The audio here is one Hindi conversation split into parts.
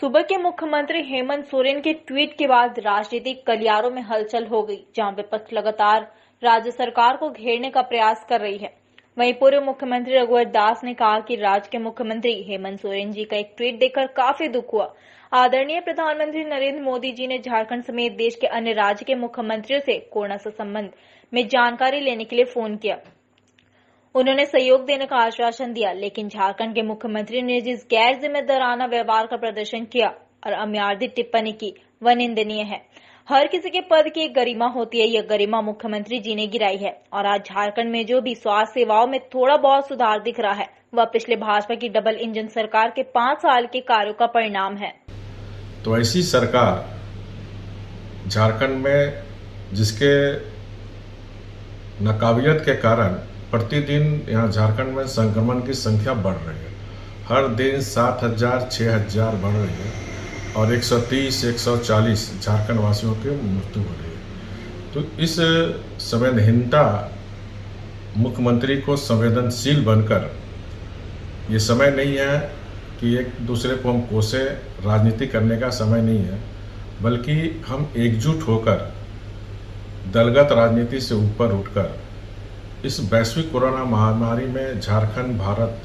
सुबह के मुख्यमंत्री हेमंत सोरेन के ट्वीट के बाद राजनीतिक गलियारों में हलचल हो गई, जहां विपक्ष लगातार राज्य सरकार को घेरने का प्रयास कर रही है। वहीं पूर्व मुख्यमंत्री रघुवर दास ने कहा कि राज्य के मुख्यमंत्री हेमंत सोरेन जी का एक ट्वीट देखकर काफी दुख हुआ। आदरणीय प्रधानमंत्री नरेंद्र मोदी जी ने झारखंड समेत देश के अन्य राज्य के मुख्यमंत्रियों से कोरोना से संबंध में जानकारी लेने के लिए फोन किया। उन्होंने सहयोग देने का आश्वासन दिया, लेकिन झारखंड के मुख्यमंत्री ने जिस गैर जिम्मेदाराना व्यवहार का प्रदर्शन किया और अमर्यादित टिप्पणी की, वह निंदनीय है। हर किसी के पद की एक गरिमा होती है, यह गरिमा मुख्यमंत्री जी ने गिराई है। और आज झारखंड में जो भी स्वास्थ्य सेवाओं में थोड़ा बहुत सुधार दिख रहा है, वह पिछले भाजपा की डबल इंजन सरकार के 5 साल के कार्यों का परिणाम है। तो ऐसी सरकार झारखंड में जिसके नाकाबिलियत के कारण प्रतिदिन यहाँ झारखंड में संक्रमण की संख्या बढ़ रही है। हर दिन 7,000 6,000 बढ़ रही है और 130 140 झारखंड वासियों की मृत्यु हो रही है। तो इस संवेदनहीनता मुख्यमंत्री को संवेदनशील बनकर, ये समय नहीं है कि एक दूसरे को हम कोसे, राजनीति करने का समय नहीं है, बल्कि हम एकजुट होकर दलगत राजनीति से ऊपर उठकर इस वैश्विक कोरोना महामारी में झारखंड, भारत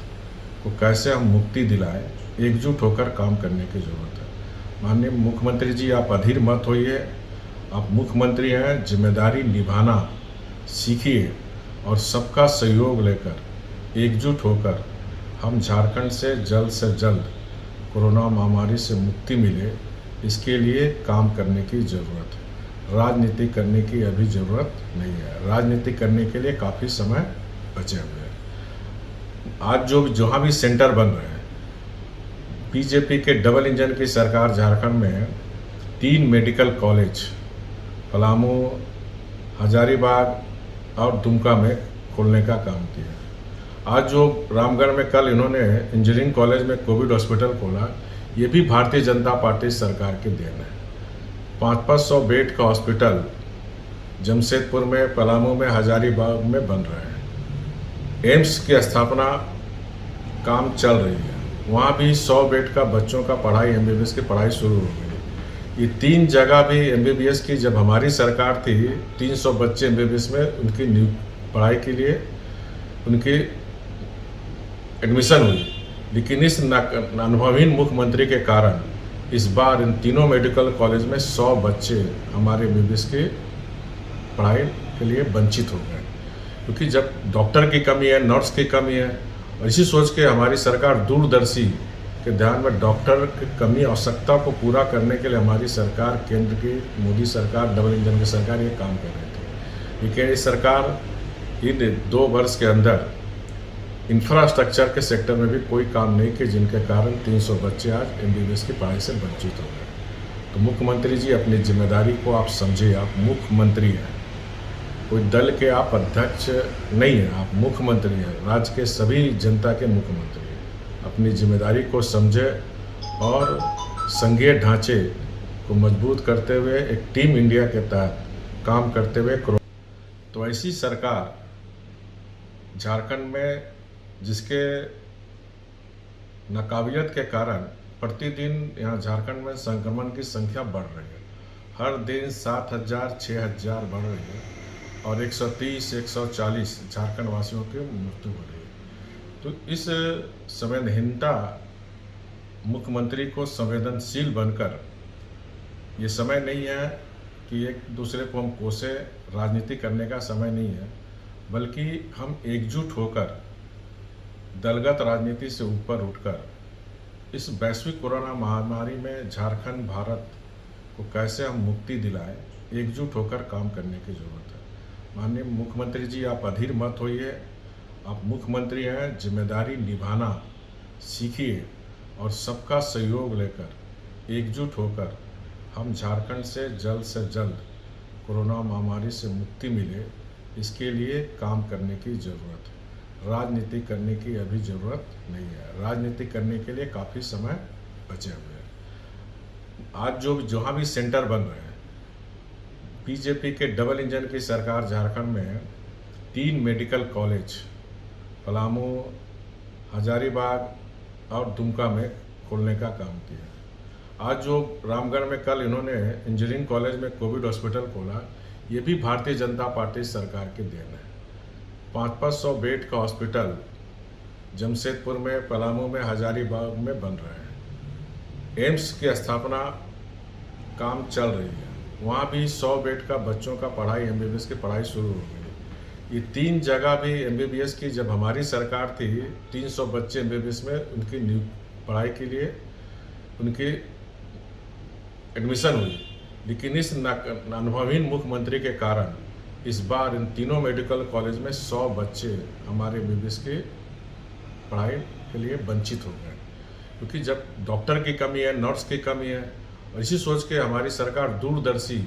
को कैसे हम मुक्ति दिलाएं, एकजुट होकर काम करने की जरूरत है। माननीय मुख्यमंत्री जी, आप अधीर मत होइए। आप मुख्यमंत्री हैं, जिम्मेदारी निभाना सीखिए और सबका सहयोग लेकर एकजुट होकर हम झारखंड से जल्द कोरोना महामारी से मुक्ति मिले, इसके लिए काम करने की ज़रूरत है। राजनीति करने की अभी ज़रूरत नहीं है। राजनीति करने के लिए काफ़ी समय बचे हुए हैं। आज जहाँ भी सेंटर बन रहे हैं, बीजेपी के डबल इंजन की सरकार झारखंड में 3 मेडिकल कॉलेज पलामू, हजारीबाग और दुमका में खोलने का काम किया। आज जो रामगढ़ में कल इन्होंने इंजीनियरिंग कॉलेज में कोविड हॉस्पिटल खोला, ये भी भारतीय जनता पार्टी सरकार की देन है। 500 बेड का हॉस्पिटल जमशेदपुर में, पलामू में, हजारीबाग में बन रहे हैं। एम्स की स्थापना काम चल रही है, वहाँ भी 100 बेड का बच्चों का पढ़ाई, एमबीबीएस की पढ़ाई शुरू हो गई। ये 3 जगह भी एमबीबीएस की जब हमारी सरकार थी, 300 बच्चे एमबीबीएस में उनकी पढ़ाई के लिए उनकी एडमिशन हुई। लेकिन इस अनुभवहीन मुख्यमंत्री के कारण इस बार इन तीनों मेडिकल कॉलेज में 100 बच्चे हमारे एमबीबीएस की पढ़ाई के लिए वंचित हो गए, क्योंकि जब डॉक्टर की कमी है, नर्स की कमी है, और इसी सोच के हमारी सरकार दूरदर्शी के ध्यान में डॉक्टर की कमी आवश्यकता को पूरा करने के लिए हमारी सरकार, केंद्र की मोदी सरकार, डबल इंजन की सरकार, ये काम कर रही थी। लेकिन ये सरकार इन 2 वर्ष के अंदर इंफ्रास्ट्रक्चर के सेक्टर में भी कोई काम नहीं किए, जिनके कारण 300 बच्चे आज एमबीबीएस की पढ़ाई से वंचित हो गए। तो मुख्यमंत्री जी, अपनी जिम्मेदारी को आप समझिए। आप मुख्यमंत्री हैं, कोई दल के आप अध्यक्ष नहीं हैं, आप मुख्यमंत्री हैं, राज्य के सभी जनता के मुख्यमंत्री हैं। अपनी जिम्मेदारी को समझे और संघीय ढांचे को मजबूत करते हुए एक टीम इंडिया के तहत काम करते हुए, तो ऐसी सरकार झारखंड में जिसके नाकाबिलियत के कारण प्रतिदिन यहाँ झारखंड में संक्रमण की संख्या बढ़ रही है। हर दिन 7,000 6,000 बढ़ रही है और 130 140 झारखंड वासियों की मृत्यु हो रही है। तो इस संवेदनहीनता मुख्यमंत्री को संवेदनशील बनकर, ये समय नहीं है कि एक दूसरे को हम कोसे, राजनीति करने का समय नहीं है, बल्कि हम एकजुट होकर दलगत राजनीति से ऊपर उठकर इस वैश्विक कोरोना महामारी में झारखंड, भारत को कैसे हम मुक्ति दिलाएं, एकजुट होकर काम करने की जरूरत है। माननीय मुख्यमंत्री जी, आप अधीर मत होइए। आप मुख्यमंत्री हैं, जिम्मेदारी निभाना सीखिए और सबका सहयोग लेकर एकजुट होकर हम झारखंड से जल्द कोरोना महामारी से मुक्ति मिले, इसके लिए काम करने की ज़रूरत है। राजनीति करने की अभी ज़रूरत नहीं है। राजनीति करने के लिए काफ़ी समय बचे हुए हैं। आज जहाँ भी सेंटर बन रहे हैं, बीजेपी के डबल इंजन की सरकार झारखंड में 3 मेडिकल कॉलेज पलामू, हजारीबाग और दुमका में खोलने का काम किया। आज जो रामगढ़ में कल इन्होंने इंजीनियरिंग कॉलेज में कोविड हॉस्पिटल खोला, ये भी भारतीय जनता पार्टी सरकार की देन है। 500 बेड का हॉस्पिटल जमशेदपुर में, पलामू में, हजारीबाग में बन रहे हैं। एम्स की स्थापना काम चल रही है, वहाँ भी 100 बेड का बच्चों का पढ़ाई, एमबीबीएस की पढ़ाई शुरू हो गई। ये 3 जगह भी एमबीबीएस की जब हमारी सरकार थी, 300 बच्चे एमबीबीएस में उनकी पढ़ाई के लिए उनकी एडमिशन हुई। लेकिन इस अनुभवहीन मुख्यमंत्री के कारण इस बार इन तीनों मेडिकल कॉलेज में 100 बच्चे हमारे एमबीबीएस की पढ़ाई के लिए वंचित हो गए, क्योंकि जब डॉक्टर की कमी है, नर्स की कमी है, और इसी सोच के हमारी सरकार दूरदर्शी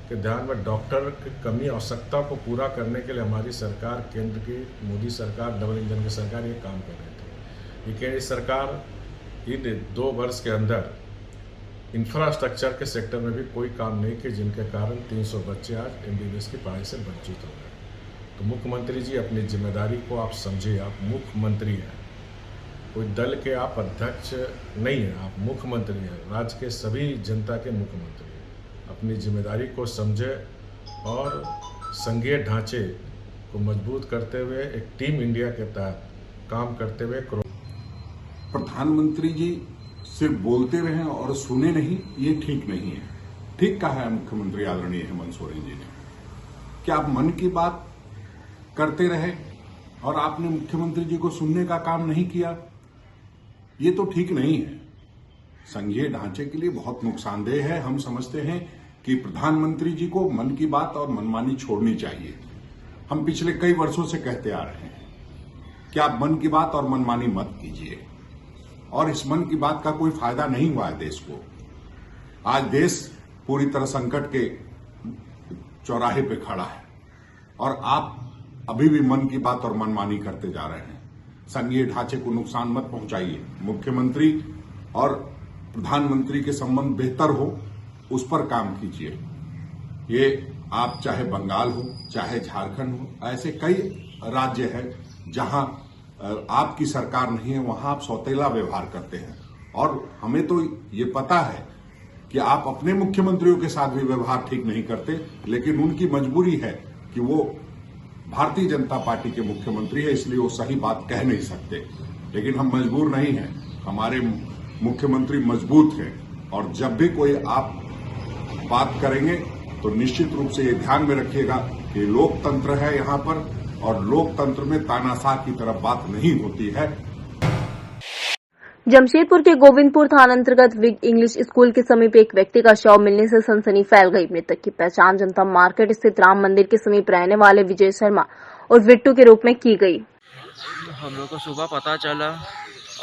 के ध्यान में डॉक्टर की कमी आवश्यकता को पूरा करने के लिए हमारी सरकार, केंद्र की मोदी सरकार, डबल इंजन की सरकार ये काम कर रही थी। लेकिन इस सरकार इन 2 वर्ष के अंदर इंफ्रास्ट्रक्चर के सेक्टर में भी कोई काम नहीं किए, जिनके कारण 300 बच्चे आज एमबीबीएस की पढ़ाई से वंचित हो गए। तो मुख्यमंत्री जी, अपनी जिम्मेदारी को आप समझिए। आप मुख्यमंत्री हैं, कोई दल के आप अध्यक्ष नहीं हैं, आप मुख्यमंत्री हैं, राज्य के सभी जनता के मुख्यमंत्री हैं। अपनी जिम्मेदारी को समझे और संघीय ढांचे को मजबूत करते हुए एक टीम इंडिया के तहत काम करते हुए प्रधानमंत्री जी सिर्फ बोलते रहे और सुने नहीं, ये ठीक नहीं है। ठीक कहा है मुख्यमंत्री आदरणीय हेमंत सोरेन जी ने कि आप मन की बात करते रहे और आपने मुख्यमंत्री जी को सुनने का काम नहीं किया, ये तो ठीक नहीं है। संघीय ढांचे के लिए बहुत नुकसानदेह है। हम समझते हैं कि प्रधानमंत्री जी को मन की बात और मनमानी छोड़नी चाहिए। हम पिछले कई वर्षों से कहते आ रहे हैं कि आप मन की बात और मनमानी मत कीजिए, और इस मन की बात का कोई फायदा नहीं हुआ है देश को। आज देश पूरी तरह संकट के चौराहे पे खड़ा है और आप अभी भी मन की बात और मनमानी करते जा रहे हैं। संघीय ढांचे को नुकसान मत पहुंचाइए। मुख्यमंत्री और प्रधानमंत्री के संबंध बेहतर हो, उस पर काम कीजिए। ये आप चाहे बंगाल हो, चाहे झारखंड हो, ऐसे कई राज्य हैं जहां आपकी सरकार नहीं है, वहां आप सौतेला व्यवहार करते हैं। और हमें तो ये पता है कि आप अपने मुख्यमंत्रियों के साथ भी व्यवहार ठीक नहीं करते, लेकिन उनकी मजबूरी है कि वो भारतीय जनता पार्टी के मुख्यमंत्री है, इसलिए वो सही बात कह नहीं सकते। लेकिन हम मजबूर नहीं हैं, हमारे मुख्यमंत्री मजबूत हैं, और जब भी कोई आप बात करेंगे तो निश्चित रूप से ये ध्यान में रखिएगा कि लोकतंत्र है यहाँ पर, और लोकतंत्र में तानाशाह की तरफ बात नहीं होती है। जमशेदपुर के गोविंदपुर थाना अंतर्गत विग इंग्लिश स्कूल के समीप एक व्यक्ति का शव मिलने से सनसनी फैल गई। मृतक की पहचान जनता मार्केट स्थित राम मंदिर के समीप रहने वाले विजय शर्मा और विट्टू के रूप में की गई। हम लोग को सुबह पता चला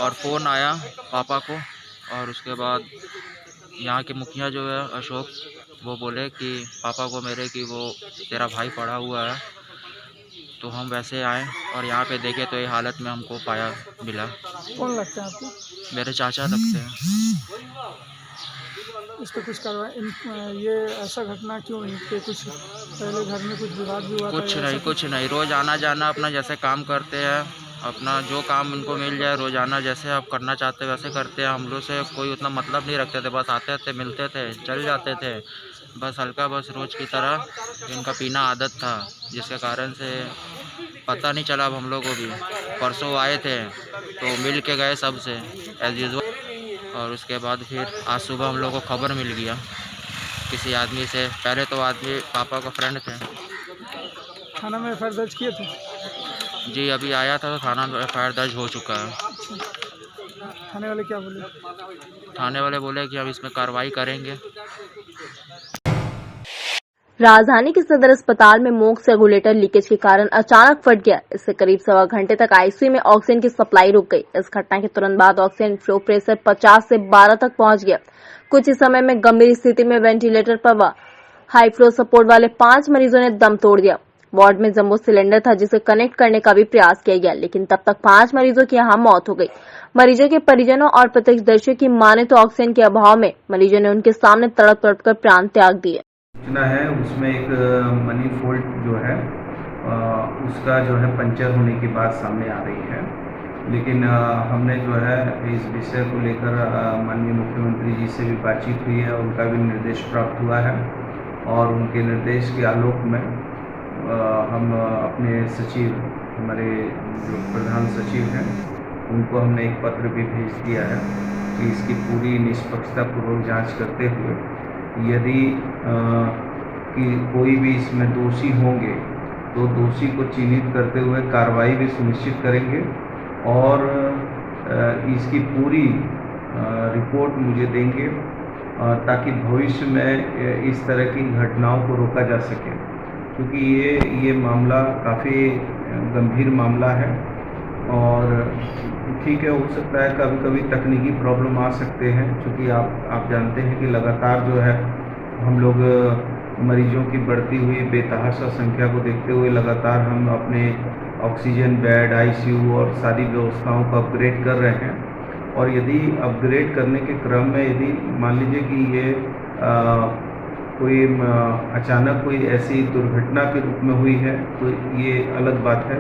और फोन आया पापा को, और उसके बाद यहाँ के मुखिया जो है अशोक, वो बोले कि पापा को मेरे कि वो तेरा भाई पड़ा हुआ है। तो हम वैसे आए और यहाँ पे देखे तो ये हालत में हमको पाया मिला। कौन लगता है आपको? मेरे चाचा लगते हैं। इस पर कुछ कार्रवाई, ये ऐसा घटना क्यों? इनके कुछ पहले घर में कुछ विवाद भी हुआ? कुछ नहीं, रोज आना जाना अपना जैसे काम करते हैं, अपना जो काम उनको मिल जाए रोजाना जैसे आप करना चाहते वैसे करते हैं। हम लोग से कोई उतना मतलब नहीं रखते थे, बस आते थे, मिलते थे, चल जाते थे, बस हल्का बस रोज की तरह इनका पीना आदत था, जिसके कारण से पता नहीं चला। अब हम लोग को भी परसों आए थे तो मिल के गए सबसे एज यूजुअल, और उसके बाद फिर आज सुबह हम लोग को खबर मिल गया किसी आदमी से। पहले तो आदमी पापा का फ्रेंड थे। थाना में एफआईआर दर्ज किए थे? जी अभी आया था तो थाना में एफआईआर दर्ज हो चुका है। थाने वाले क्या बोले? थाने वाले बोले कि हम इसमें कार्रवाई करेंगे। राजधानी के सदर अस्पताल में मोक्स रेगुलेटर लीकेज के कारण अचानक फट गया। इससे करीब 1.25 घंटे तक आईसीयू में ऑक्सीजन की सप्लाई रुक गई। इस घटना के तुरंत बाद ऑक्सीजन फ्लो प्रेशर 50 से 12 तक पहुंच गया। कुछ ही समय में गंभीर स्थिति में वेंटिलेटर पर व हाई फ्लो सपोर्ट वाले 5 मरीजों ने दम तोड़ दिया। वार्ड में जंबो सिलेंडर था जिसे कनेक्ट करने का भी प्रयास किया गया, लेकिन तब तक 5 मरीजों की यहां मौत हो गई। मरीजों के परिजनों और प्रत्यक्षदर्शियों की माने तो ऑक्सीजन के अभाव में मरीजों ने उनके सामने तड़प तड़प कर प्राण त्याग दिए। सूचना है उसमें एक मनी फोल्ड जो है उसका जो है पंचर होने की बात सामने आ रही है। लेकिन हमने जो है इस विषय को लेकर माननीय मुख्यमंत्री जी से भी बातचीत हुई है, उनका भी निर्देश प्राप्त हुआ है और उनके निर्देश के आलोक में हम अपने सचिव, हमारे जो प्रधान सचिव हैं, उनको हमने एक पत्र भी भेज दिया है कि इसकी पूरी निष्पक्षतापूर्वक जांच करते हुए यदि कि कोई भी इसमें दोषी होंगे तो दोषी को चिन्हित करते हुए कार्रवाई भी सुनिश्चित करेंगे और इसकी पूरी रिपोर्ट मुझे देंगे ताकि भविष्य में इस तरह की घटनाओं को रोका जा सके, क्योंकि ये मामला काफ़ी गंभीर मामला है और ठीक है, हो सकता है कभी कभी तकनीकी प्रॉब्लम आ सकते हैं, क्योंकि आप जानते हैं कि लगातार जो है हम लोग मरीजों की बढ़ती हुई बेतहाशा संख्या को देखते हुए लगातार हम अपने ऑक्सीजन बेड, आईसीयू और सारी व्यवस्थाओं को अपग्रेड कर रहे हैं और यदि अपग्रेड करने के क्रम में यदि मान लीजिए कि ये कोई अचानक कोई ऐसी दुर्घटना के रूप में हुई है तो ये अलग बात है।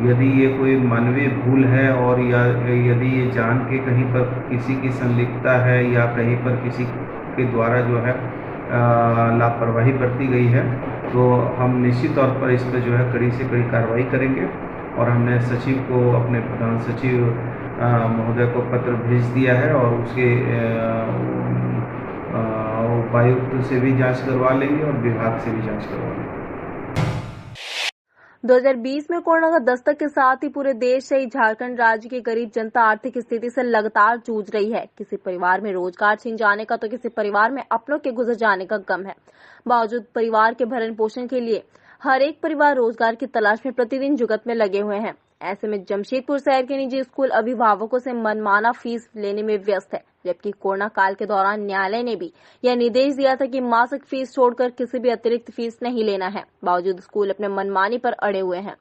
यदि ये कोई मानवीय भूल है और या यदि ये जान के कहीं पर किसी की संलिप्तता है या कहीं पर किसी के द्वारा जो है लापरवाही बरती गई है तो हम निश्चित तौर पर इस पर जो है कड़ी से कड़ी कार्रवाई करेंगे और हमने सचिव को, अपने प्रधान सचिव महोदय को पत्र भेज दिया है और उसके उपायुक्त से भी जांच करवा लेंगे और विभाग से भी जांच करवा लेंगे। 2020 में कोरोना का दस्तक के साथ ही पूरे देश से ही झारखंड राज्य की गरीब जनता आर्थिक स्थिति से लगातार जूझ रही है। किसी परिवार में रोजगार छिन जाने का तो किसी परिवार में अपनों के गुजर जाने का गम है। बावजूद परिवार के भरण पोषण के लिए हर एक परिवार रोजगार की तलाश में प्रतिदिन जुगत में लगे हुए हैं। ऐसे में जमशेदपुर शहर के निजी स्कूल अभिभावकों से मनमाना फीस लेने में व्यस्त है, जबकि कोरोना काल के दौरान न्यायालय ने भी यह निर्देश दिया था कि मासिक फीस छोड़कर किसी भी अतिरिक्त फीस नहीं लेना है। बावजूद स्कूल अपने मनमानी पर अड़े हुए हैं।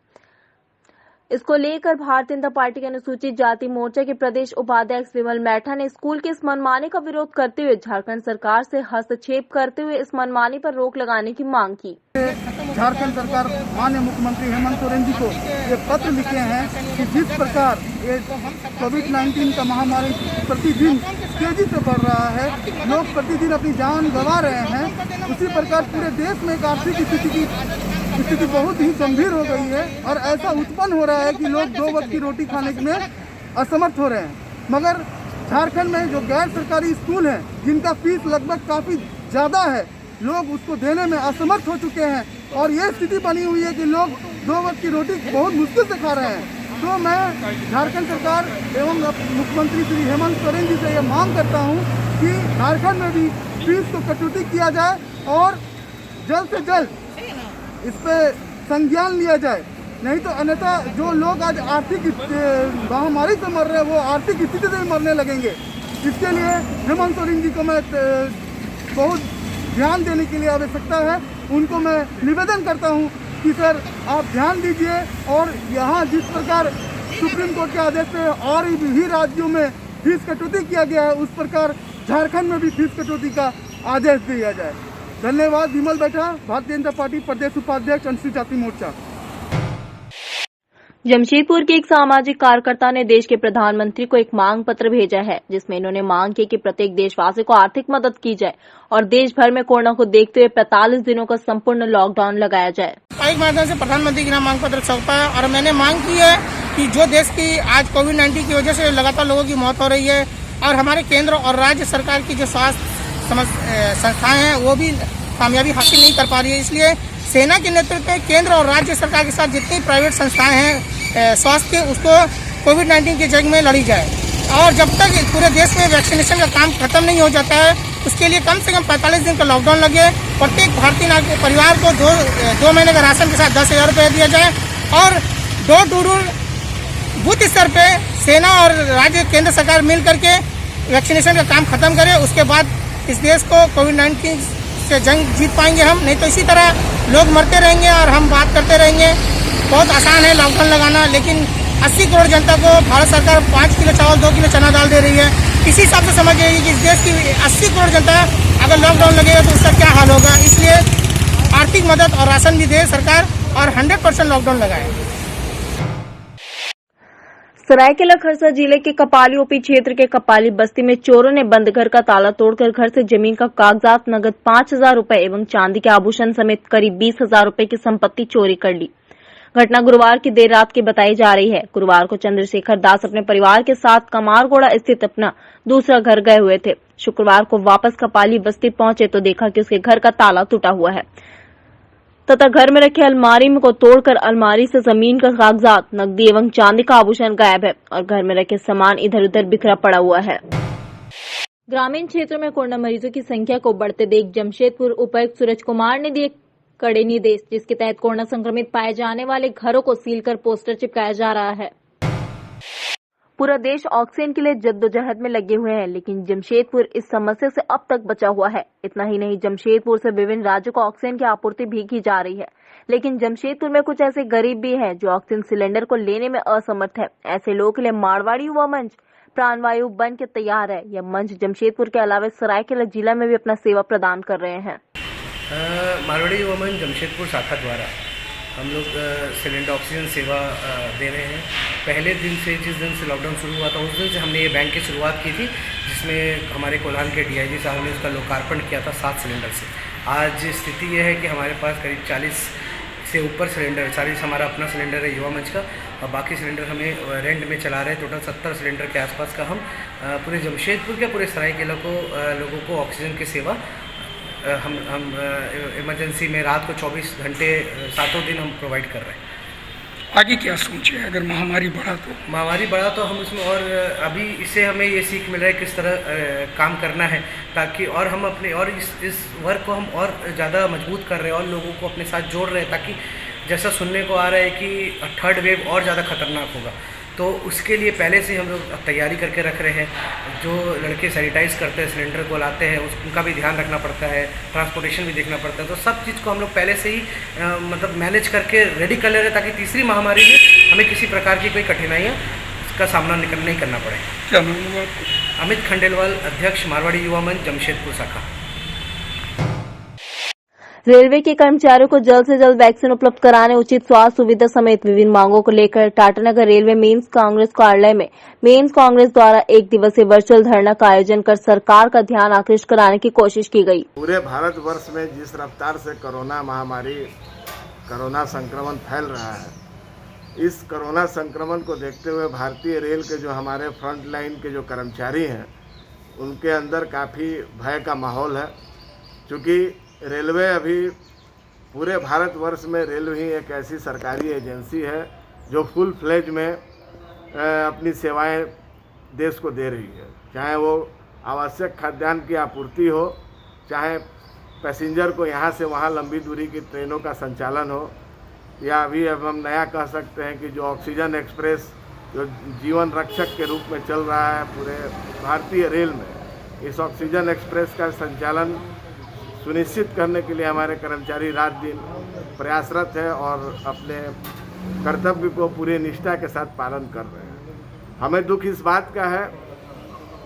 इसको लेकर भारतीय जनता पार्टी के अनुसूचित जाति मोर्चा के प्रदेश उपाध्यक्ष विमल मैठा ने स्कूल के इस मनमानी का विरोध करते हुए झारखंड सरकार से हस्तक्षेप करते हुए इस मनमानी पर रोक लगाने की मांग की। झारखंड सरकार माननीय मुख्यमंत्री हेमंत सोरेन जी को ये पत्र लिखे हैं कि जिस प्रकार ये कोविड-19 का महामारी प्रतिदिन तेजी से बढ़ रहा है, लोग प्रतिदिन अपनी जान गंवा रहे हैं, उसी प्रकार पूरे देश में एक आर्थिक स्थिति बहुत ही गंभीर हो गई है और ऐसा उत्पन्न हो रहा है कि लोग 2 वक्त की रोटी खाने में असमर्थ हो रहे हैं। मगर झारखंड में जो गैर सरकारी स्कूल हैं, जिनका फीस लगभग काफ़ी ज़्यादा है, लोग उसको देने में असमर्थ हो चुके हैं और ये स्थिति बनी हुई है कि लोग 2 वक्त की रोटी बहुत मुश्किल से खा रहे हैं। तो मैं झारखंड सरकार एवं मुख्यमंत्री श्री हेमंत सोरेन जी से ये मांग करता हूँ कि झारखंड में भी फीस को कटौती किया जाए और जल्द से जल्द इस पे संज्ञान लिया जाए, नहीं तो अन्यथा जो लोग आज आर्थिक महामारी से मर रहे हैं वो आर्थिक स्थिति से मरने लगेंगे। इसके लिए हेमंत सोरेन जी को मैं बहुत ध्यान देने के लिए आवश्यकता है। उनको मैं निवेदन करता हूं कि सर आप ध्यान दीजिए और यहाँ जिस प्रकार सुप्रीम कोर्ट के आदेश पे और भी राज्यों में फीस कटौती किया गया है, उस प्रकार झारखंड में भी फीस कटौती का आदेश दिया जाए। धन्यवाद। विमल बैठा, भारतीय जनता पार्टी प्रदेश उपाध्यक्ष अनुसूचित जाति मोर्चा। जमशेदपुर के एक सामाजिक कार्यकर्ता ने देश के प्रधानमंत्री को एक मांग पत्र भेजा है, जिसमें इन्होंने मांग की कि प्रत्येक देशवासी को आर्थिक मदद की जाए और देश भर में कोरोना को देखते हुए 45 दिनों का संपूर्ण लॉकडाउन लगाया जाए। एक माध्यम से प्रधानमंत्री के नाम मांग पत्र सौंपा है और मैंने मांग की है कि जो देश की आज कोविड-19 की वजह से लगातार लोगों की मौत हो रही है और हमारे केंद्र और राज्य सरकार की जो स्वास्थ्य संस्थाएं हैं वो भी कामयाबी हासिल नहीं कर पा रही है। इसलिए सेना के नेतृत्व में केंद्र और राज्य सरकार के साथ जितनी प्राइवेट संस्थाएं हैं स्वास्थ्य के, उसको कोविड-19 की जंग में लड़ी जाए और जब तक पूरे देश में वैक्सीनेशन का काम खत्म नहीं हो जाता है उसके लिए कम से कम 45 दिन का लॉकडाउन लगे। प्रत्येक भारतीय नागरिक परिवार को 2 महीने का राशन के साथ 10,000 रुपये दिया जाए और डोर टू डोर बूथ स्तर पे सेना और राज्य केंद्र सरकार मिल करके वैक्सीनेशन का काम खत्म करे। उसके बाद इस देश को कोविड-19 से जंग जीत पाएंगे हम, नहीं तो इसी तरह लोग मरते रहेंगे और हम बात करते रहेंगे। बहुत आसान है लॉकडाउन लगाना, लेकिन 80 करोड़ जनता को भारत सरकार 5 किलो चावल 2 किलो चना दाल दे रही है। इसी हिसाब से समझ जाइए कि इस देश की 80 करोड़ जनता अगर लॉकडाउन लगेगा तो उसका क्या हाल होगा। इसलिए आर्थिक मदद और राशन भी दे सरकार और 100% लॉकडाउन लगाए। सरायकेला खरसा जिले के कपाली ओपी क्षेत्र के कपाली बस्ती में चोरों ने बंद घर का ताला तोड़कर घर से जमीन का कागजात, नगद 5,000 रूपये एवं चांदी के आभूषण समेत करीब 20,000 रूपये की संपत्ति चोरी कर ली। घटना गुरुवार की देर रात की बताई जा रही है। गुरुवार को चंद्रशेखर दास अपने परिवार के साथ कमारगोड़ा स्थित अपना दूसरा घर गए हुए थे। शुक्रवार को वापस कपाली बस्ती पहुंचे तो देखा कि उसके घर का ताला टूटा हुआ है तथा घर में रखे अलमारी को तोड़कर अलमारी से जमीन का कागजात, नकदी एवं चांदी का आभूषण गायब है और घर में रखे सामान इधर उधर बिखरा पड़ा हुआ है। ग्रामीण क्षेत्रों में कोरोना मरीजों की संख्या को बढ़ते देख जमशेदपुर उपायुक्त सूरज कुमार ने दिए कड़े निर्देश, जिसके तहत कोरोना संक्रमित पाए जाने वाले घरों को सील कर पोस्टर चिपकाया जा रहा है। पूरा देश ऑक्सीजन के लिए जद्दोजहद में लगे हुए हैं, लेकिन जमशेदपुर इस समस्या से अब तक बचा हुआ है। इतना ही नहीं, जमशेदपुर से विभिन्न राज्यों को ऑक्सीजन की आपूर्ति भी की जा रही है, लेकिन जमशेदपुर में कुछ ऐसे गरीब भी हैं जो ऑक्सीजन सिलेंडर को लेने में असमर्थ है। ऐसे लोगों के लिए मारवाड़ी युवा मंच प्राणवायु बन के तैयार है। यह मंच जमशेदपुर के अलावा सरायकेला जिला में भी अपना सेवा प्रदान कर रहे हैं। मारवाड़ी युवा मंच जमशेदपुर शाखा द्वारा हम लोग सिलेंडर ऑक्सीजन सेवा दे रहे हैं। पहले दिन से, जिस दिन से लॉकडाउन शुरू हुआ था, उस दिन से हमने ये बैंक की शुरुआत की थी, जिसमें हमारे कोल्हान के डीआईजी साहब ने उसका लोकार्पण किया था 7 सिलेंडर से। आज स्थिति यह है कि हमारे पास करीब 40 से ऊपर सिलेंडर, 40 हमारा अपना सिलेंडर है युवा मंच का, और बाकी सिलेंडर हमें रेंट में चला रहे हैं। टोटल 70 सिलेंडर के आसपास का हम पूरे जमशेदपुर के पूरे सरायकेला को लोगों को ऑक्सीजन की सेवा हम इमरजेंसी में रात को 24 घंटे 7 दिन हम प्रोवाइड कर रहे हैं। आगे क्या सोच है अगर महामारी बढ़ा तो हम इसमें, और अभी इससे हमें ये सीख मिल रहा है किस तरह काम करना है, ताकि और हम अपने और इस वर्क को हम और ज़्यादा मजबूत कर रहे हैं और लोगों को अपने साथ जोड़ रहे हैं, ताकि जैसा सुनने को आ रहा है कि थर्ड वेव और ज़्यादा खतरनाक होगा, तो उसके लिए पहले से हम लोग तैयारी करके रख रहे हैं। जो लड़के सैनिटाइज़ करते हैं, सिलेंडर को लाते हैं, उनका भी ध्यान रखना पड़ता है, ट्रांसपोर्टेशन भी देखना पड़ता है, तो सब चीज़ को हम लोग पहले से ही मतलब मैनेज करके रेडी कर ले रहे हैं, ताकि तीसरी महामारी में हमें किसी प्रकार की कोई कठिनाइयाँ का सामना नहीं करना पड़े। क्या नाम हुआ? अमित खंडेलवाल, अध्यक्ष मारवाड़ी युवा मंच जमशेदपुर शाखा। रेलवे के कर्मचारियों को जल्द से जल्द वैक्सीन उपलब्ध कराने, उचित स्वास्थ्य सुविधा समेत विभिन्न मांगों को लेकर टाटानगर रेलवे मेंस कांग्रेस कार्यालय में मेंस कांग्रेस द्वारा 1 दिवसीय वर्चुअल धरना का आयोजन कर सरकार का ध्यान आकृष्ट कराने की कोशिश की गई। पूरे भारतवर्ष में जिस रफ्तार से कोरोना संक्रमण फैल रहा है, इस कोरोना संक्रमण को देखते हुए भारतीय रेल के जो हमारे फ्रंट लाइन के जो कर्मचारी हैं, उनके अंदर काफ़ी भय का माहौल है। क्योंकि रेलवे अभी पूरे भारतवर्ष में रेलवे ही एक ऐसी सरकारी एजेंसी है जो फुल फ्लेज में अपनी सेवाएं देश को दे रही है, चाहे वो आवश्यक खाद्यान्न की आपूर्ति हो, चाहे पैसेंजर को यहाँ से वहाँ लंबी दूरी की ट्रेनों का संचालन हो, या अभी अब हम नया कह सकते हैं कि जो ऑक्सीजन एक्सप्रेस जो जीवन रक्षक के रूप में चल रहा है पूरे भारतीय रेल में, इस ऑक्सीजन एक्सप्रेस का संचालन सुनिश्चित करने के लिए हमारे कर्मचारी रात दिन प्रयासरत है और अपने कर्तव्य को पूरी निष्ठा के साथ पालन कर रहे हैं। हमें दुख इस बात का है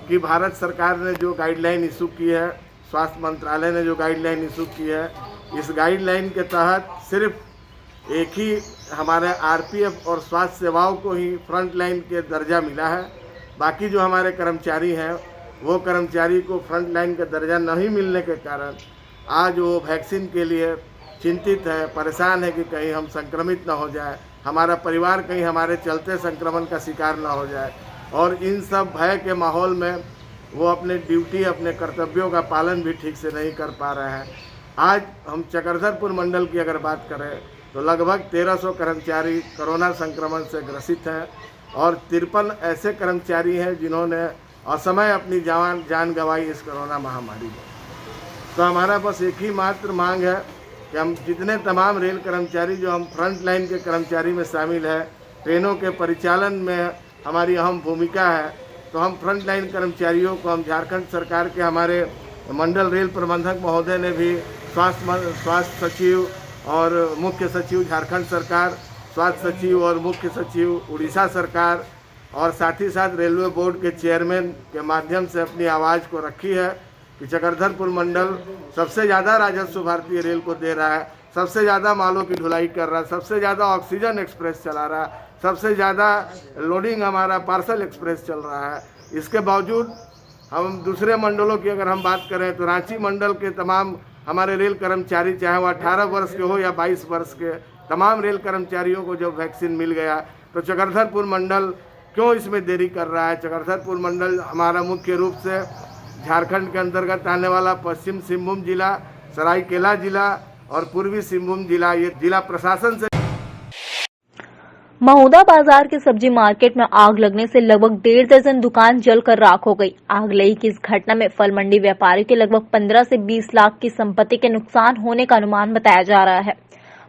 कि भारत सरकार ने जो गाइडलाइन इशू की है, स्वास्थ्य मंत्रालय ने जो गाइडलाइन इशू की है, इस गाइडलाइन के तहत सिर्फ एक ही हमारे आरपीएफ और स्वास्थ्य सेवाओं को ही फ्रंट लाइन के दर्जा मिला है। बाकी जो हमारे कर्मचारी हैं, वो कर्मचारी को फ्रंट लाइन का दर्जा नहीं मिलने के कारण आज वो वैक्सीन के लिए चिंतित है, परेशान है कि कहीं हम संक्रमित ना हो जाए, हमारा परिवार कहीं हमारे चलते संक्रमण का शिकार ना हो जाए। और इन सब भय के माहौल में वो अपने ड्यूटी, अपने कर्तव्यों का पालन भी ठीक से नहीं कर पा रहे हैं। आज हम चक्रधरपुर मंडल की अगर बात करें तो लगभग 1300 कर्मचारी कोरोना संक्रमण से ग्रसित हैं और 53 ऐसे कर्मचारी हैं जिन्होंने असमय अपनी जान गंवाई इस कोरोना महामारी में। तो हमारा बस एक ही मात्र मांग है कि हम जितने तमाम रेल कर्मचारी जो हम फ्रंट लाइन के कर्मचारी में शामिल है, ट्रेनों के परिचालन में हमारी अहम भूमिका है, तो हम फ्रंट लाइन कर्मचारियों को हम झारखंड सरकार के हमारे मंडल रेल प्रबंधक महोदय ने भी स्वास्थ्य सचिव और मुख्य सचिव झारखंड सरकार, स्वास्थ्य सचिव और मुख्य सचिव उड़ीसा सरकार और साथ ही साथ रेलवे बोर्ड के चेयरमैन के माध्यम से अपनी आवाज़ को रखी है कि चक्रधरपुर मंडल सबसे ज़्यादा राजस्व भारतीय रेल को दे रहा है, सबसे ज़्यादा मालों की ढुलाई कर रहा है, सबसे ज़्यादा ऑक्सीजन एक्सप्रेस चला रहा है, सबसे ज़्यादा लोडिंग हमारा पार्सल एक्सप्रेस चल रहा है। इसके बावजूद हम दूसरे मंडलों की अगर हम बात करें तो रांची मंडल के तमाम हमारे रेल कर्मचारी, चाहे वो 18 वर्ष के हो या 22 वर्ष के, तमाम रेल कर्मचारियों को जब वैक्सीन मिल गया तो चक्रधरपुर मंडल क्यों इसमें देरी कर रहा है? चक्रधरपुर मंडल हमारा मुख्य रूप से झारखंड के अंतर्गत आने वाला पश्चिम सिंहभूम जिला, सरायकेला जिला और पूर्वी सिंहभूम जिला, ये जिला प्रशासन से। महुदा बाजार के सब्जी मार्केट में आग लगने से लगभग 1.5 दर्जन दुकान जलकर राख हो गई। आग लगी की इस घटना में फल मंडी व्यापारी के लगभग 15 से 20 लाख की संपत्ति के नुकसान होने का अनुमान बताया जा रहा है।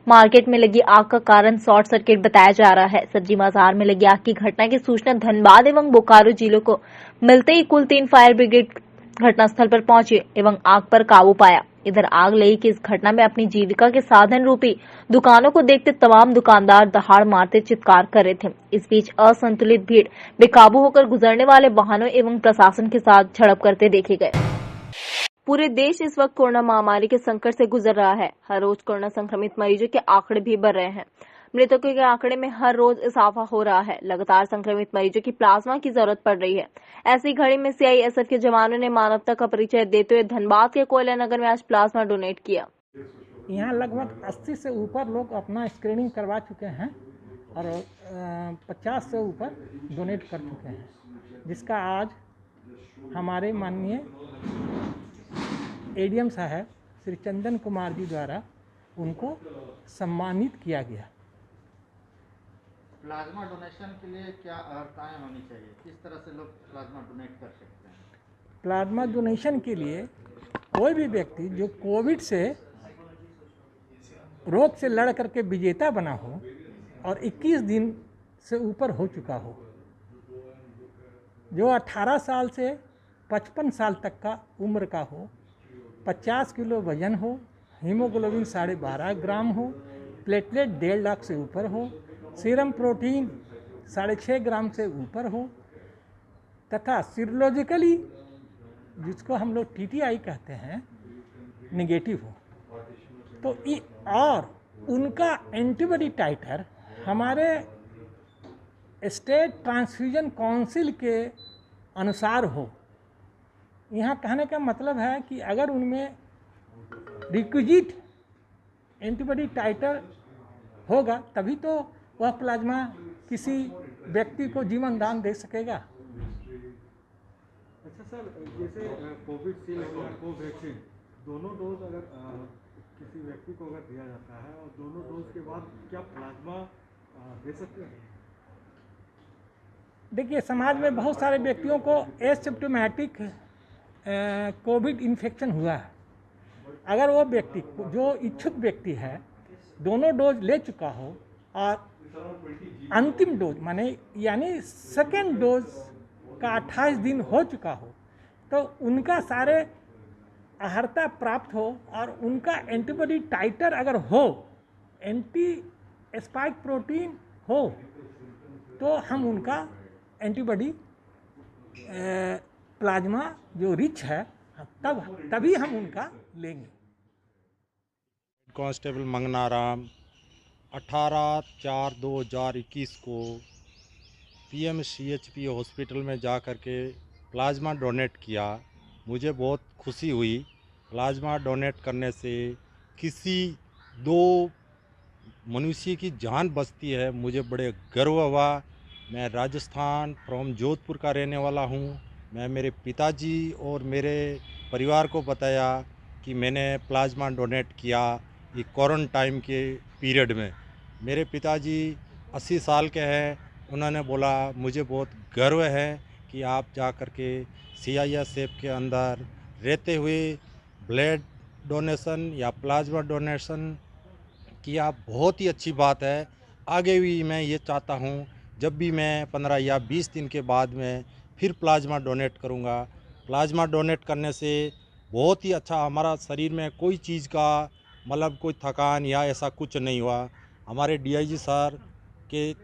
मार्केट में लगी आग का कारण शॉर्ट सर्किट बताया जा रहा है। सब्जी बाजार में लगी आग की घटना की सूचना धनबाद एवं बोकारो जिलों को मिलते ही कुल 3 फायर ब्रिगेड घटनास्थल पर पहुंचे एवं आग पर काबू पाया। इधर आग लगी की इस घटना में अपनी जीविका के साधन रूपी दुकानों को देखते तमाम दुकानदार दहाड़ मारते चित्कार कर रहे थे। इस बीच असंतुलित भीड़ बेकाबू होकर गुजरने वाले वाहनों एवं प्रशासन के साथ झड़प करते देखे गए। पूरे देश इस वक्त कोरोना महामारी के संकट से गुजर रहा है। हर रोज कोरोना संक्रमित मरीजों के आंकड़े भी बढ़ रहे हैं। मृतकों के आंकड़े में हर रोज इजाफा हो रहा है। लगातार संक्रमित मरीजों की प्लाज्मा की जरूरत पड़ रही है। ऐसी घड़ी में सीआईएसएफ के जवानों ने मानवता का परिचय देते हुए धनबाद के कोयला नगर में आज प्लाज्मा डोनेट किया। यहाँ लगभग 80 से ऊपर लोग अपना स्क्रीनिंग करवा चुके हैं और 50 से ऊपर डोनेट कर चुके हैं, जिसका आज हमारे माननीय एडीएम साहब श्री चंदन कुमार जी द्वारा उनको सम्मानित किया गया। प्लाज्मा डोनेशन के लिए क्या अर्हताएं होनी चाहिए? किस तरह से लोग प्लाज्मा डोनेट कर सकते हैं? प्लाज्मा डोनेशन के लिए कोई भी व्यक्ति जो कोविड से रोग से लड़ करके विजेता बना हो और 21 दिन से ऊपर हो चुका हो, जो 18 साल से 55 साल तक का उम्र का हो, 50 किलो वजन हो, हीमोग्लोबिन 12.5 ग्राम हो, प्लेटलेट 1.5 लाख से ऊपर हो, सीरम प्रोटीन 6.5 ग्राम से ऊपर हो तथा सीरोलॉजिकली, जिसको हम लोग टीटीआई कहते हैं, नेगेटिव हो तो और उनका एंटीबॉडी टाइटर हमारे स्टेट ट्रांसफ्यूजन काउंसिल के अनुसार हो। यहाँ कहने का मतलब है कि अगर उनमें रिक्विजिट एंटीबॉडी टाइटर होगा तभी तो वह प्लाज्मा किसी व्यक्ति को जीवन दान दे सकेगा। अच्छा सर, जैसे कोविशील्ड और कोवैक्सीन दोनों डोज अगर किसी व्यक्ति को अगर दिया जाता है और दोनों डोज के बाद क्या प्लाज्मा दे सकते हैं? देखिए, समाज में बहुत सारे व्यक्तियों को एसिम्प्टोमेटिक कोविड इन्फेक्शन हुआ है। अगर वो व्यक्ति जो इच्छुक व्यक्ति है दोनों डोज ले चुका हो और अंतिम डोज माने यानी सेकेंड डोज का 28 दिन हो चुका हो तो उनका सारे अर्हता प्राप्त हो और उनका एंटीबॉडी टाइटर अगर हो, एंटी स्पाइक प्रोटीन हो, तो हम उनका एंटीबॉडी प्लाज्मा जो रिच है तभी हम उनका लेंगे। कांस्टेबल मंगनाराम 18/4/2021 को PMCHP हॉस्पिटल में जा कर के प्लाज्मा डोनेट किया। मुझे बहुत खुशी हुई। प्लाज्मा डोनेट करने से किसी 2 मनुष्य की जान बचती है, मुझे बड़े गर्व हुआ। मैं राजस्थान फ्रॉम जोधपुर का रहने वाला हूँ। मैं मेरे पिताजी और मेरे परिवार को बताया कि मैंने प्लाज्मा डोनेट किया ये क्वारंटाइन के पीरियड में। मेरे पिताजी 80 साल के हैं। उन्होंने बोला मुझे बहुत गर्व है कि आप जा कर के CISF के अंदर रहते हुए ब्लड डोनेशन या प्लाज्मा डोनेशन किया। बहुत ही अच्छी बात है। आगे भी मैं ये चाहता हूँ जब भी मैं 15 या 20 दिन के बाद में फिर प्लाज्मा डोनेट करूँगा। प्लाज्मा डोनेट करने से बहुत ही अच्छा, हमारा शरीर में कोई चीज़ का मतलब कोई थकान या ऐसा कुछ नहीं हुआ। हमारे DIG सर के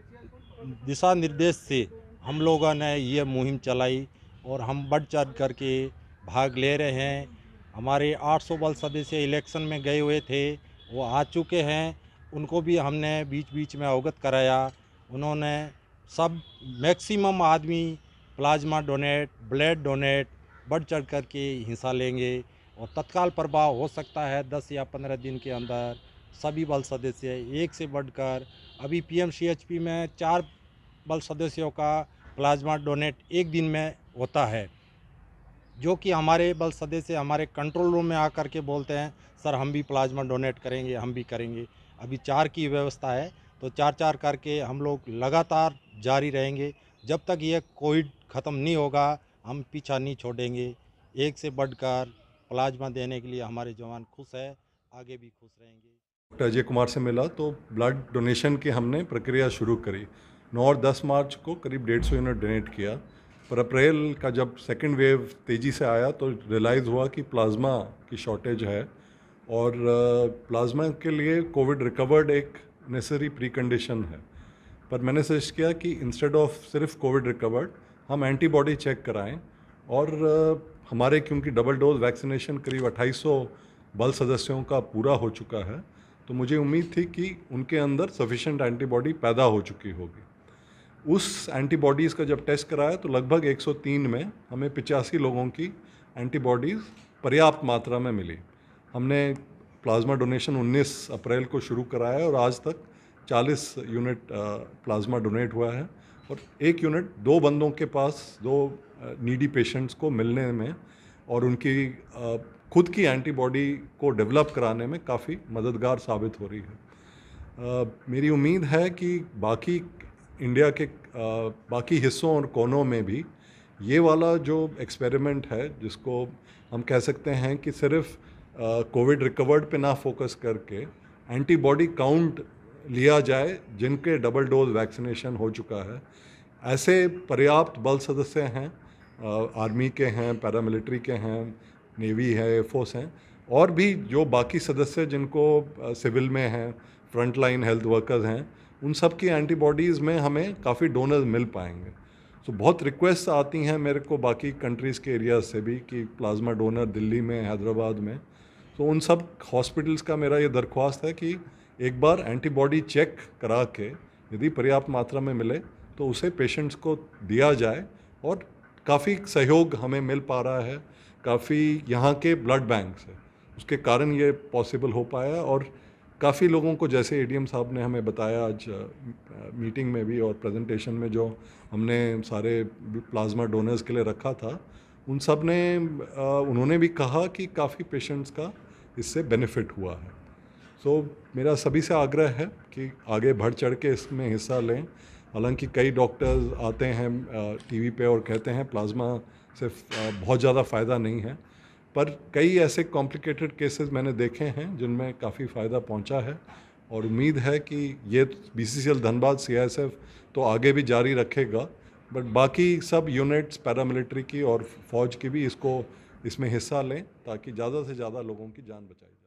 दिशा निर्देश से हम लोगों ने ये मुहिम चलाई और हम बढ़ चढ़ करके भाग ले रहे हैं। हमारे 800 बल सदस्य इलेक्शन में गए हुए थे, वो आ चुके हैं। उनको भी हमने बीच बीच में अवगत कराया उन्होंने सब मैक्सिमम आदमी प्लाज्मा डोनेट, ब्लड डोनेट बढ़ चढ़ कर के हिस्सा लेंगे और तत्काल प्रभाव हो सकता है 10 या 15 दिन के अंदर। सभी बल सदस्य एक से बढ़कर अभी PMCHP में 4 बल सदस्यों का प्लाज्मा डोनेट एक दिन में होता है, जो कि हमारे बल सदस्य हमारे कंट्रोल रूम में आकर के बोलते हैं सर हम भी प्लाज्मा डोनेट करेंगे, हम भी करेंगे। अभी 4 की व्यवस्था है तो 4-4 करके हम लोग लगातार जारी रहेंगे। जब तक ये कोविड ख़त्म नहीं होगा हम पीछा नहीं छोड़ेंगे। एक से बढ़कर प्लाज्मा देने के लिए हमारे जवान खुश है, आगे भी खुश रहेंगे। डॉक्टर अजय कुमार से मिला तो ब्लड डोनेशन की हमने प्रक्रिया शुरू करी। 9 और 10 मार्च को करीब 150 यूनिट डोनेट किया, पर अप्रैल का जब सेकेंड वेव तेज़ी से आया तो रियलाइज़ हुआ कि प्लाज्मा की शॉर्टेज है और प्लाज्मा के लिए कोविड रिकवर्ड एक नेसेसरी प्री कंडीशन है। पर मैंने सजेस्ट किया कि इंस्टेड ऑफ सिर्फ कोविड रिकवर्ड हम एंटीबॉडी चेक कराएं और हमारे क्योंकि डबल डोज वैक्सीनेशन करीब 2800 बल सदस्यों का पूरा हो चुका है तो मुझे उम्मीद थी कि उनके अंदर सफिशिएंट एंटीबॉडी पैदा हो चुकी होगी। उस एंटीबॉडीज़ का जब टेस्ट कराया तो लगभग 103 में हमें 85 लोगों की एंटीबॉडीज़ पर्याप्त मात्रा में मिली। हमने प्लाज्मा डोनेशन 19 अप्रैल को शुरू कराया और आज तक 40 यूनिट प्लाज्मा डोनेट हुआ है और 1 यूनिट 2 बंदों के पास 2 नीडी पेशेंट्स को मिलने में और उनकी खुद की एंटीबॉडी को डेवलप कराने में काफ़ी मददगार साबित हो रही है। मेरी उम्मीद है कि बाकी इंडिया के बाकी हिस्सों और कोनों में भी ये वाला जो एक्सपेरिमेंट है, जिसको हम कह सकते हैं कि सिर्फ कोविड रिकवर्ड पे ना फोकस करके एंटीबॉडी काउंट लिया जाए जिनके डबल डोज वैक्सीनेशन हो चुका है, ऐसे पर्याप्त बल सदस्य हैं, आर्मी के हैं, पैरामिलिट्री के हैं, नेवी है, एयरफोर्स हैं और भी जो बाकी सदस्य जिनको सिविल में हैं, फ्रंट लाइन हेल्थ वर्कर्स हैं, उन सब की एंटीबॉडीज़ में हमें काफ़ी डोनर्स मिल पाएंगे। तो बहुत रिक्वेस्ट आती हैं मेरे को बाकी कंट्रीज़ के एरियाज से भी कि प्लाज्मा डोनर दिल्ली में, हैदराबाद में, तो उन सब हॉस्पिटल्स का मेरा ये दरख्वास्त है कि एक बार एंटीबॉडी चेक करा के यदि पर्याप्त मात्रा में मिले तो उसे पेशेंट्स को दिया जाए और काफ़ी सहयोग हमें मिल पा रहा है काफ़ी यहाँ के ब्लड बैंक से, उसके कारण ये पॉसिबल हो पाया। और काफ़ी लोगों को, जैसे ADM साहब ने हमें बताया आज मीटिंग में भी और प्रेजेंटेशन में, जो हमने सारे प्लाज्मा डोनर्स के लिए रखा था, उन सब ने उन्होंने भी कहा कि काफ़ी पेशेंट्स का इससे बेनिफिट हुआ है। सो मेरा सभी से आग्रह है कि आगे बढ़ चढ़ के इसमें हिस्सा लें। हालांकि कई डॉक्टर्स आते हैं TV पे और कहते हैं प्लाज्मा से बहुत ज़्यादा फ़ायदा नहीं है, पर कई ऐसे कॉम्प्लिकेटेड केसेस मैंने देखे हैं जिनमें काफ़ी फ़ायदा पहुंचा है और उम्मीद है कि ये BCCL धनबाद CISF तो आगे भी जारी रखेगा, बट बाकी सब यूनिट्स पैरामिलिट्री की और फौज की भी इसमें हिस्सा लें ताकि ज़्यादा से ज़्यादा लोगों की जान बचाई जाए।